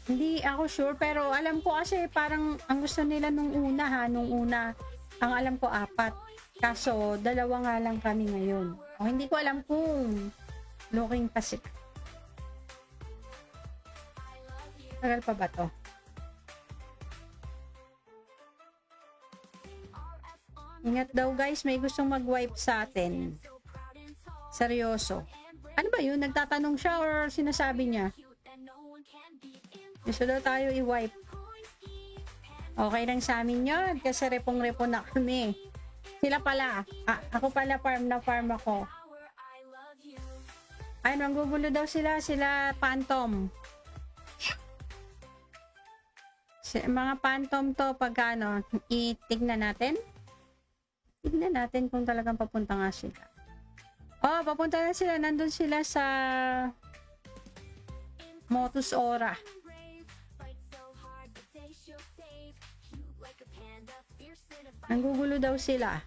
Hindi ako sure, pero alam ko kasi parang ang gusto nila nung una, ang alam ko 4. Kaso, 2 nga lang kami ngayon. O, hindi ko alam kung looking pa sila. Tagal pa ba to? Ingat daw guys, may gustong mag-wipe sa atin. Seryoso. Ano ba yun? Nagtatanong siya or sinasabi niya? Gusto daw tayo i-wipe. Okay lang sa amin yun kasi repong-repo na kami. Sila pala. Ako pala farm na farm ako. Ay, manggugulo daw sila. Sila phantom. Mga phantom to pag ano, itignan natin. Tignan natin kung talagang papunta nga sila. Oh, papunta na sila. Nandun sila sa Motus Aura. Nanggugulo daw sila.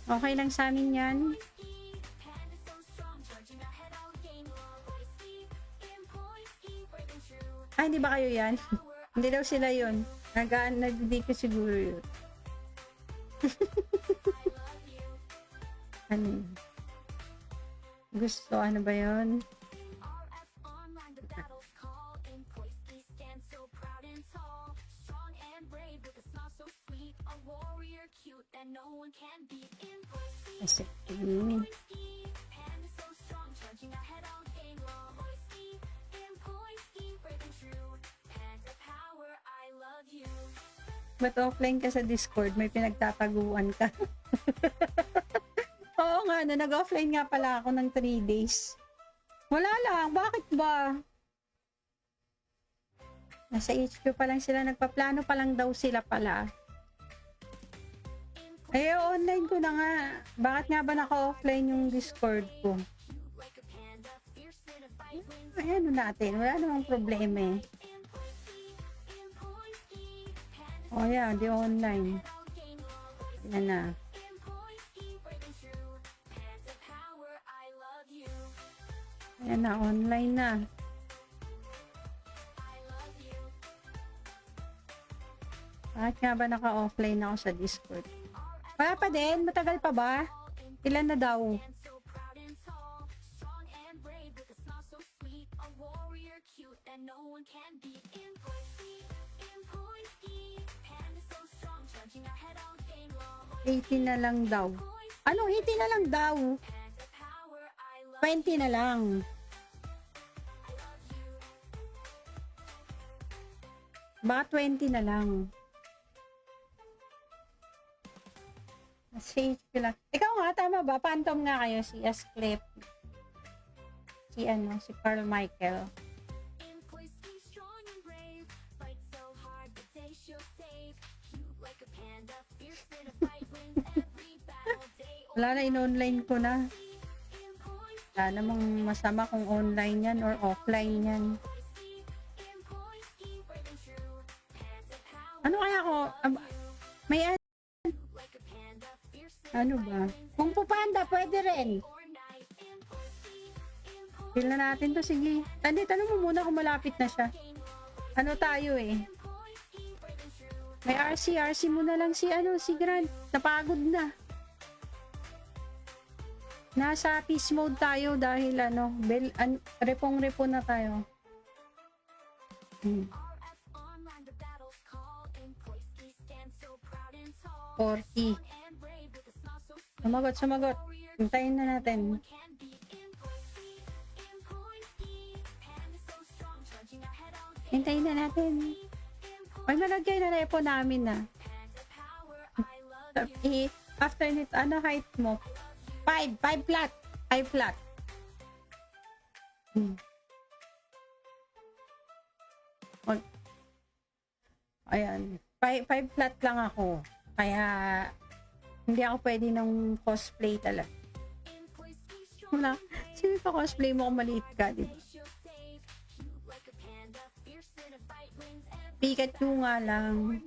Okay lang sa amin yan. Ay, hindi ba kayo yan? Hindi daw sila yun. Hindi ko siguro yun. Ano? Gusto, ano ba yun? Kasi, ba't offline ka sa Discord? May pinagtataguan ka. Oo nga, nag-offline nga pala ako ng 3 days. Wala lang, bakit ba? Nasa HQ pa lang sila, nagpaplano pa lang daw sila pala. Eh, online ko na nga. Bakit nga ba naka-offline yung Discord ko? Ay, ano natin? Wala namang problema eh. Oh yeah, di online. Yan na. Yan na, online na. Bakit nga ba naka-offline ako sa Discord? Wala pa din? Matagal pa ba? Ilan na daw? $18 na lang daw. Ano? 18 na lang daw. 20 na lang. Baka 20 na lang. Safe lang. Ikaw nga, tama ba? Phantom nga kayo, si Asclep. Si ano, si Carl Michael. Wala na, in-online ko na. Wala namang masama kung online yan or offline yan. Ano kaya ako? May ano ba? Kung pupanda, pwede rin. Feel na natin to, sige. Tanong mo muna kung malapit na siya. Ano tayo eh? May RC mo na lang si Grant. Napagod na. Nasa peace mode tayo dahil repong-repo na tayo. 40. Sumagot. Hintayin na natin. Hintayin na natin. Ay, malagay na repo namin na. After nito, ano height mo? 5 flat. 5 flat. Ayan. 5 flat lang ako. Kaya, hindi ako pwede ng cosplay talaga. Wala. Sino pa cosplay mo kung maliit ka, diba? Pikachu nga lang.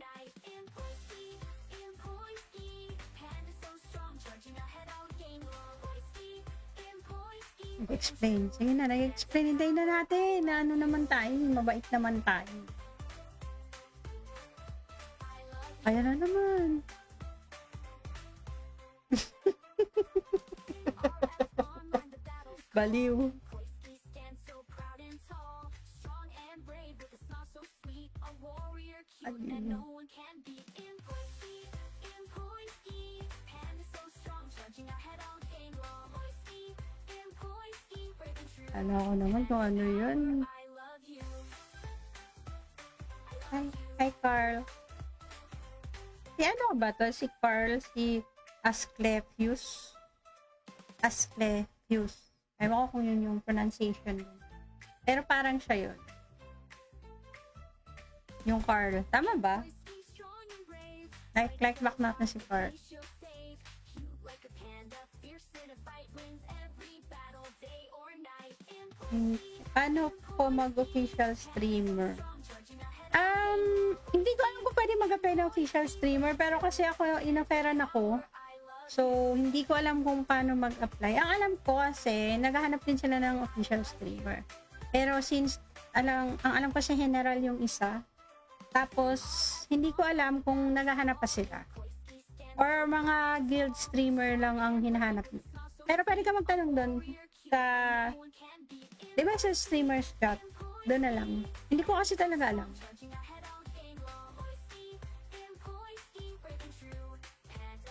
Nag-explain. Sige na, nag-explain. Hintayin na natin na ano naman tayo. Mabait naman tayo. Kaya na naman. Baliw. Baliw. Ano ko naman kung ano yun. Hi Carl. Si ano ba to? Si Carl, si Asclepius. Asclepius. Ewan ko kung yun yung pronunciation. Pero parang siya yun. Yung Carl. Tama ba? Like back natin si Carl. Paano po mag-official streamer? Hindi ko alam kung pwede mag-apply na official streamer, pero kasi ako, inoferan ako. So, hindi ko alam kung paano mag-apply. Ang alam ko kasi, naghahanap din sila ng official streamer. Pero since, ang alam ko sa general yung isa, tapos, hindi ko alam kung naghahanap pa sila. Or mga guild streamer lang ang hinahanap nila. Pero pwede ka magtanong doon sa, di ba sa streamers chat? Doon na lang. Hindi ko kasi talaga alam.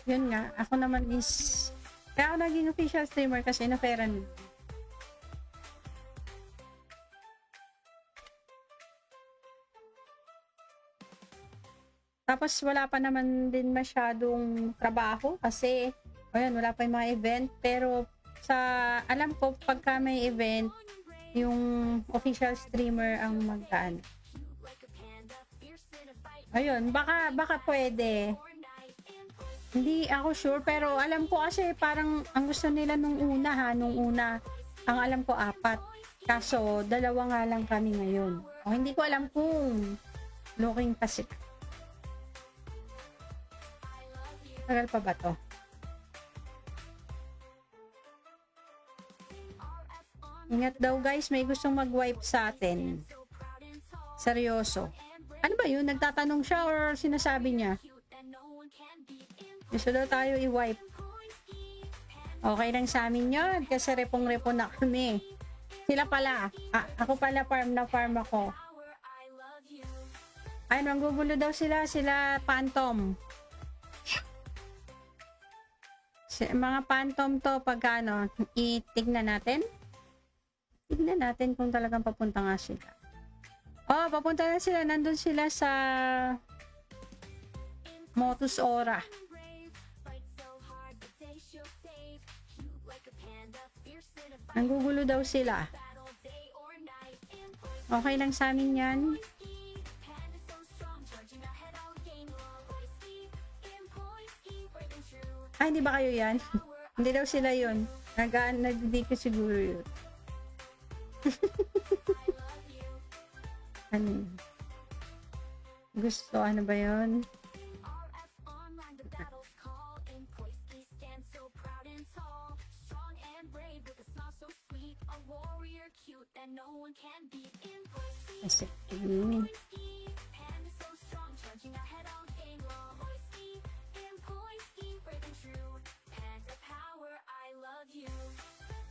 Yun nga, ako naman is, kaya ako naging official streamer kasi inoferan. Tapos wala pa naman din masyadong trabaho kasi, ayun, wala pa yung mga event. Pero sa, alam ko, pagka may event, yung official streamer ang magkaan. Ayun, baka pwede. Hindi ako sure, pero alam ko kasi parang ang gusto nila nung una, ang alam ko 4. Kaso, 2 nga lang kami ngayon. O, hindi ko alam kung looking pa sila. Tagal pa ba to? Ingat daw guys, may gustong mag-wipe sa atin. Seryoso. Ano ba yun? Nagtatanong siya or sinasabi niya? Gusto daw tayo i-wipe. Okay lang sa amin yun kasi repong-repo na kami. Sila pala. Ako pala farm ako. Ay, manggugulo daw sila Phantom. Mga Phantom to pagkano, itignan natin. Tignan natin kung talagang papunta nga sila. Oh, papunta na sila. Nandun sila sa Motus Aura. Nanggugulo daw sila. Okay lang sa amin yan. Hindi ba kayo yan? Hindi daw sila yun. Nagdi ko siguro yun. Ano? Gusto, ano ba yun? Kasi,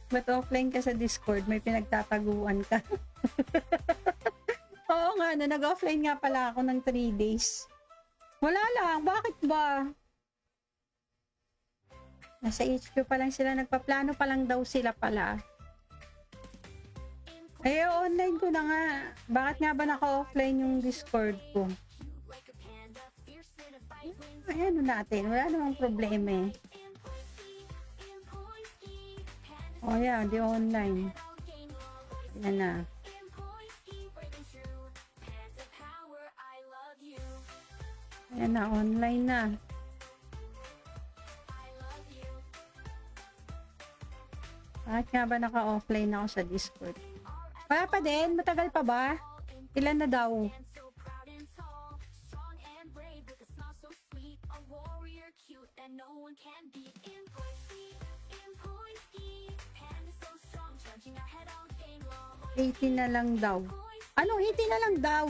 ba't offline ka sa Discord? May pinagtataguan ka. Oo nga, nag-offline nga pala ako ng 3 days. Wala lang, bakit ba? Nasa HQ pa lang sila, nagpaplano pa lang daw sila pala. Online ko na nga. Bakit nga ba naka-offline yung Discord ko? Ayan natin, wala namang problema eh. Yan, di online. Yan na. Yan na, online na. Bakit nga ba naka-offline ako sa Discord? Wala pa din? Matagal pa ba? Ilan na daw? 18 na lang daw. Anong 18 na lang daw?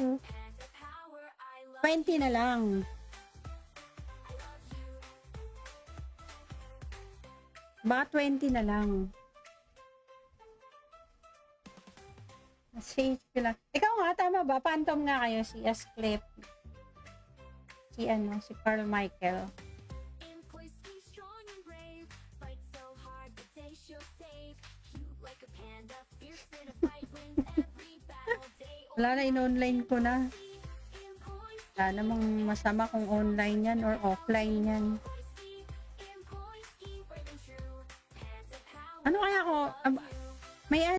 20 na lang. Baka 20 na lang. Safe lang. Ikaw nga, tama ba? Phantom nga kayo, si Asclep. Si Carl Michael. Wala na, in-online ko na. Wala namang masama kung online yan or offline yan. Ano kaya ako? May